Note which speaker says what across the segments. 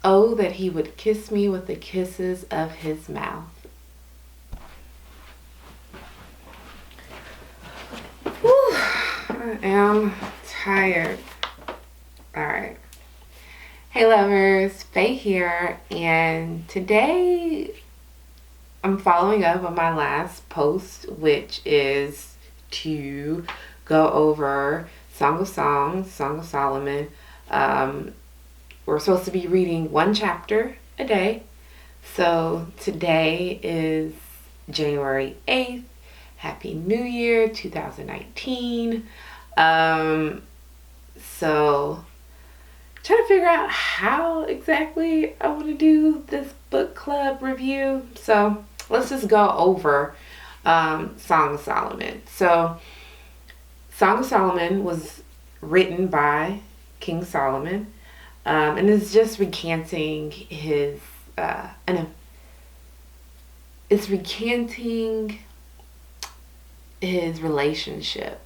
Speaker 1: Oh, that he would kiss me with the kisses of his mouth. Whew, I am tired. Alright. Hey lovers, Faye here, and today I'm following up on my last post, which is to go over Song of Songs, Song of Solomon. We're supposed to be reading one chapter a day. So today is January 8th. Happy New Year 2019. So trying to figure out how exactly I want to do this book club review. So let's just go over Song of Solomon. So Song of Solomon was written by King Solomon, and it's just recanting his it's recanting his relationship.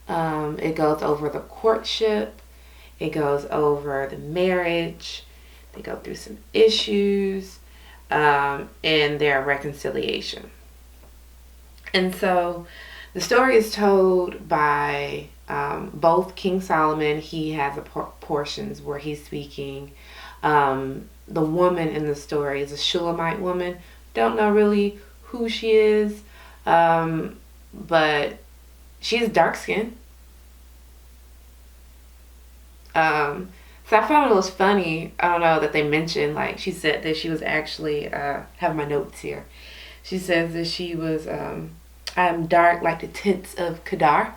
Speaker 1: It goes over the courtship. It goes over the marriage. They go through some issues and their reconciliation. And so the story is told by both King Solomon. He has portions where he's speaking. The woman in the story is a Shulamite woman. Don't know really who she is, but she's dark skinned. So I found it was funny. I don't know that they mentioned, like, she said that she was actually have my notes here. She says that she was I'm dark like the tints of Kedar.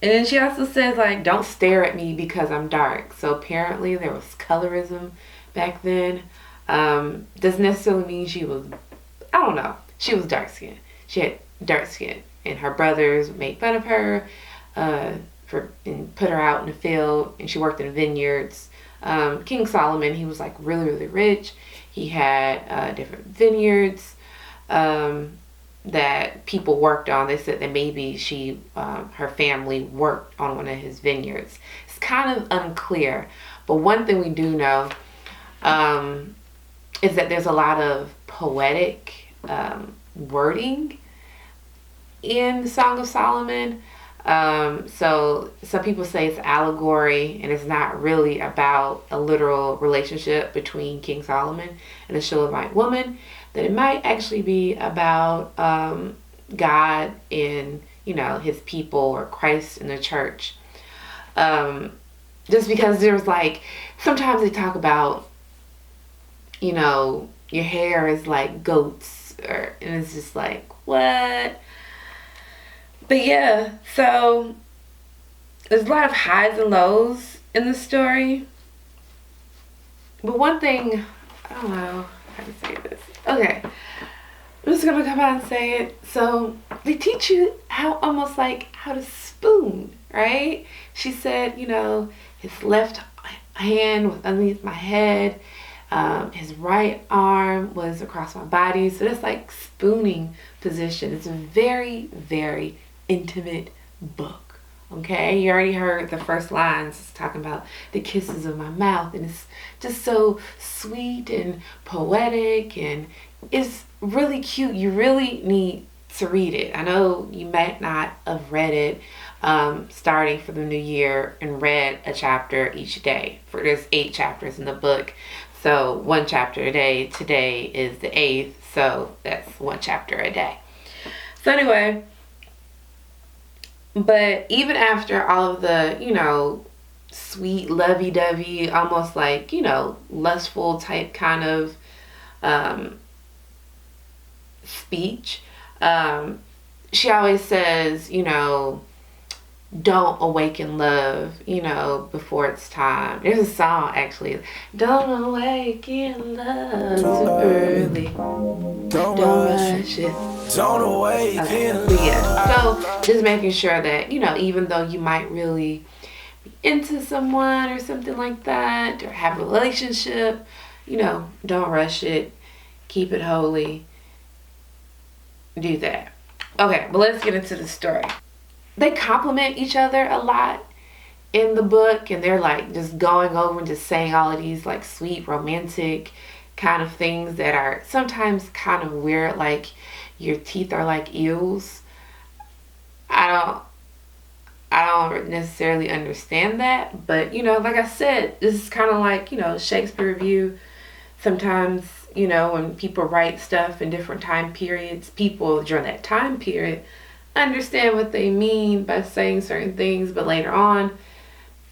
Speaker 1: And then she also says, like, don't stare at me because I'm dark. So apparently there was colorism back then. Doesn't necessarily mean she was, I don't know. She was dark skinned. She had dark skin. And her brothers made fun of her and put her out in the field. And she worked in vineyards. King Solomon, he was like really, really rich. He had different vineyards that people worked on. They said that maybe her family worked on one of his vineyards. It's kind of unclear, but one thing we do know is that there's a lot of poetic wording in the Song of Solomon. So some people say it's allegory and it's not really about a literal relationship between King Solomon and a Shulamite woman. That it might actually be about God and, his people, or Christ and the church. Just because there's like, sometimes they talk about, your hair is like goats, and it's just like, what? But yeah, so there's a lot of highs and lows in the story. But one thing, I don't know how to say this. Okay, I'm just gonna come out and say it. So they teach you almost like how to spoon, right? She said, his left hand was underneath my head. His right arm was across my body. So that's like spooning position. It's a very, very intimate book. Okay, you already heard the first lines. It's talking about the kisses of my mouth, and it's just so sweet and poetic, and it's really cute. You really need to read it. I know you might not have read it starting for the new year and read a chapter each day. There's 8 chapters in the book, so 1 chapter a day. Today is the 8th, so that's 1 chapter a day. So anyway, but even after all of the, sweet, lovey-dovey, almost like, lustful type kind of speech, she always says, don't awaken love, before it's time. There's a song, actually. Don't awaken love too early. Don't rush it.
Speaker 2: Don't awaken love.
Speaker 1: But yeah, so just making sure that, even though you might really be into someone or something like that, or have a relationship, don't rush it. Keep it holy. Do that. Okay, but let's get into the story. They compliment each other a lot, in the book, and they're like just going over and just saying all of these like sweet romantic kind of things that are sometimes kind of weird, like your teeth are like eels. I don't necessarily understand that, but like I said, this is kind of like Shakespeare Review. Sometimes when people write stuff in different time periods, people during that time period understand what they mean by saying certain things, but later on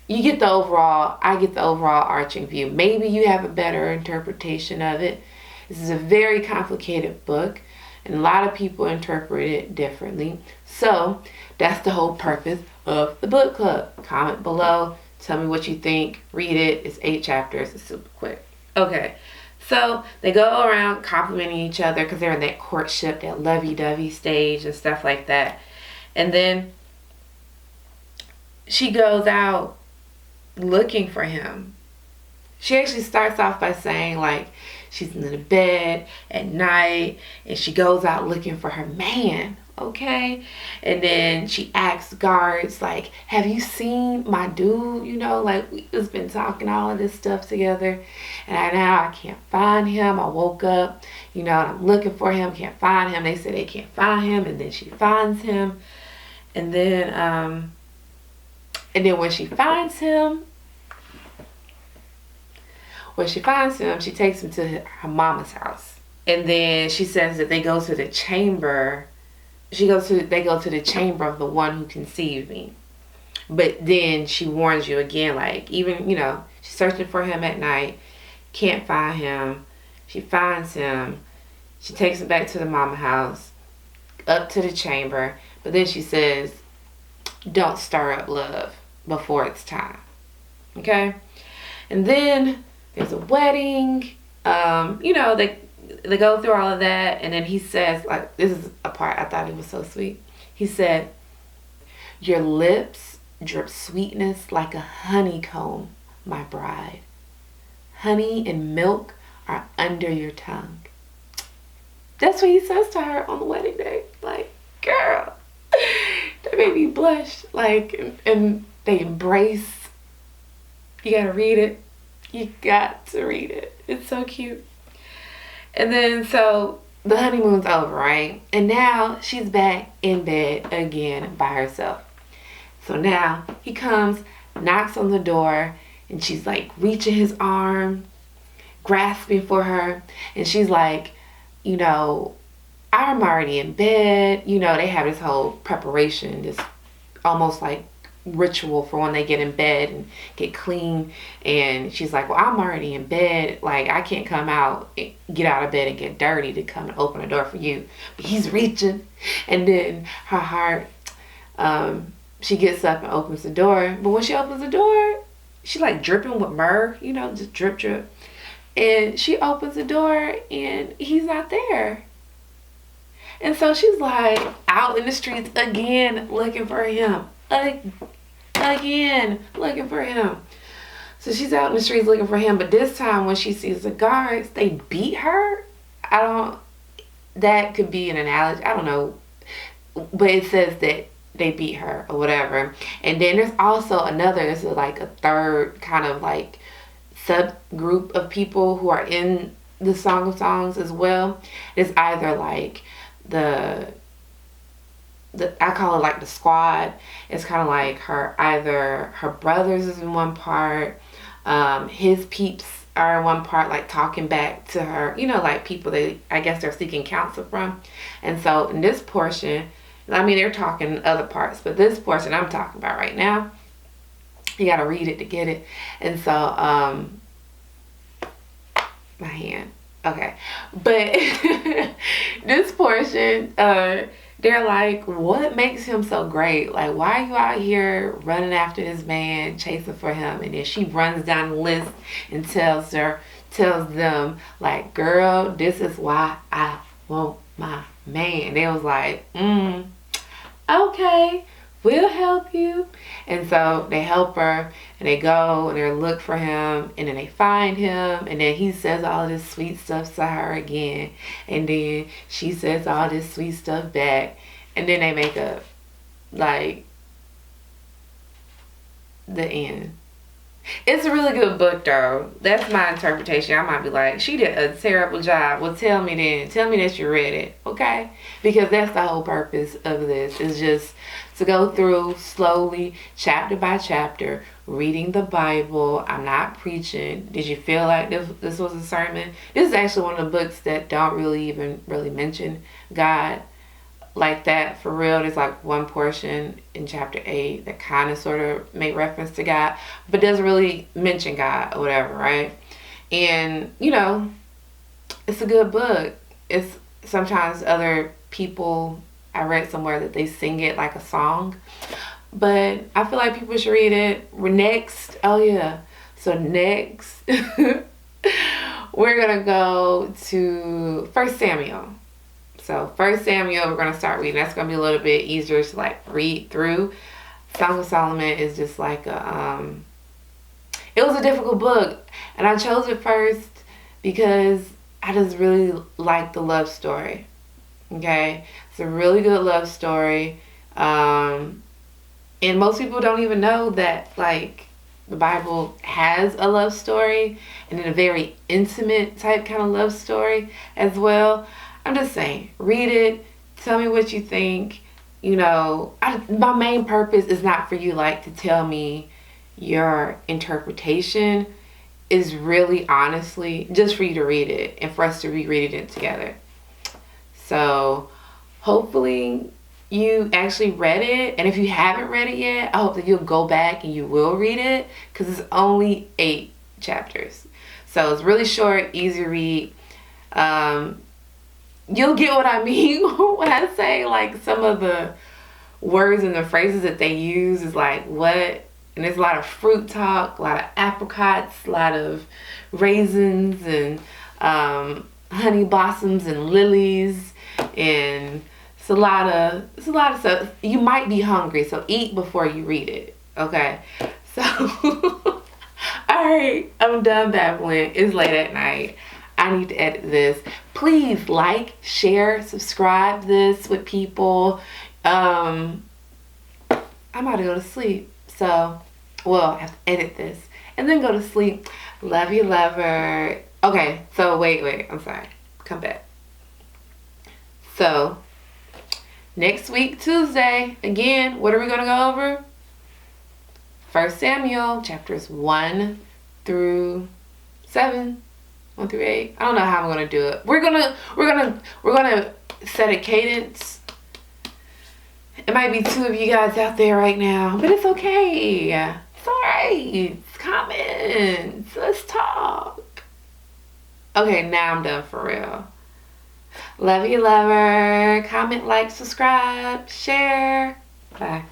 Speaker 1: I get the overall arching view. Maybe you have a better interpretation of it. This is a very complicated book, and a lot of people interpret it differently. So that's the whole purpose of the book club. Comment below, tell me what you think, read it. It's 8 chapters, it's super quick. Okay, so they go around complimenting each other because they're in that courtship, that lovey-dovey stage and stuff like that. And then she goes out looking for him. She actually starts off by saying like she's in the bed at night and she goes out looking for her man, okay? And then she asks guards like, have you seen my dude? Like we've just been talking all of this stuff together, and now I can't find him. I woke up, and I'm looking for him, can't find him. They say they can't find him, and then she finds him. And then when she finds him, she takes him to her mama's house. And then she says that they go to the chamber. They go to the chamber of the one who conceived me. But then she warns you again, like even, she's searching for him at night, can't find him. She finds him. She takes him back to the mama house, up to the chamber. But then she says, don't stir up love before it's time. Okay? And then there's a wedding. They go through all of that, and then he says, like, this is a part I thought it was so sweet. He said, your lips drip sweetness like a honeycomb, my bride. Honey and milk are under your tongue. That's what he says to her on the wedding day. Like, girl, that made me blush. Like, and they embrace. You gotta read it. You got to read it. It's so cute. And then so the honeymoon's over, right? And now she's back in bed again by herself. So now he comes, knocks on the door, and she's like reaching his arm, grasping for her. And she's like, I'm already in bed. They have this whole preparation, this almost like ritual for when they get in bed and get clean. And she's like, well, I'm already in bed, like I can't come out, get out of bed and get dirty to come and open the door for you. But he's reaching, and then her heart, she gets up and opens the door. But when she opens the door, she like dripping with myrrh, just drip drip. And she opens the door and he's not there. And so she's like out in the streets again looking for him. Again looking for him. So she's out in the streets looking for him, but this time when she sees the guards, they beat her. That could be an analogy, I don't know, but it says that they beat her or whatever. And then there's also this is like a third kind of like subgroup of people who are in the Song of Songs as well. It's either like I call it like the squad. It's kind of like either her brothers is in one part, his peeps are in one part, like talking back to her, like people that I guess they're seeking counsel from. And so in this portion, they're talking other parts, but this portion I'm talking about right now, you gotta read it to get it. And so my hand, okay, but this portion, they're like, what makes him so great? Like, why are you out here running after this man, chasing for him? And then she runs down the list and tells them, like, girl, this is why I want my man. They was like, okay, we'll help you. And so they help her, and they go and they look for him, and then they find him, and then he says all this sweet stuff to her again, and then she says all this sweet stuff back, and then they make up. Like, the end. It's a really good book, though. That's my interpretation. I might be like, she did a terrible job. Well, tell me then. Tell me that you read it, okay? Because that's the whole purpose of this, is just to go through slowly, chapter by chapter, reading the Bible. I'm not preaching. Did you feel like this was a sermon? This is actually one of the books that don't really mention God like that for real. There's like one portion in chapter 8 that kind of sort of make reference to God, but doesn't really mention God or whatever, right? And you know, it's a good book. It's sometimes other people, I read somewhere that they sing it like a song, but I feel like people should read it. Next, so next we're gonna go to 1 Samuel. So 1 Samuel, we're going to start reading. That's going to be a little bit easier to like read through. Song of Solomon is just like it was a difficult book. And I chose it first because I just really like the love story. Okay? It's a really good love story. And most people don't even know that like the Bible has a love story, and a very intimate type kind of love story as well. I'm just saying, read it. Tell me what you think. You know, my main purpose is not for you like to tell me your interpretation. Is really honestly just for you to read it and for us to reread it together. So hopefully you actually read it, and if you haven't read it yet, I hope that you'll go back and you will read it, because it's only 8 chapters. So it's really short, easy to read. You'll get what I mean when I say like some of the words and the phrases that they use is like what, and there's a lot of fruit talk, a lot of apricots, a lot of raisins, and honey blossoms and lilies, and it's a lot of stuff. You might be hungry, so eat before you read it, okay? So all right, I'm done babbling. It's late at night. I need to edit this. Please like, share, subscribe this with people. I'm about to go to sleep. So, well, I have to edit this and then go to sleep. Love you, lover. Okay, so wait. I'm sorry. Come back. So, next week, Tuesday, again, what are we going to go over? 1 Samuel, chapters 1 through 7. 1 through 8. I don't know how I'm gonna do it. We're gonna set a cadence. It might be 2 of you guys out there right now, but it's okay. It's alright. Comments. Let's talk. Okay, now I'm done for real. Love you, lover. Comment, like, subscribe, share. Bye.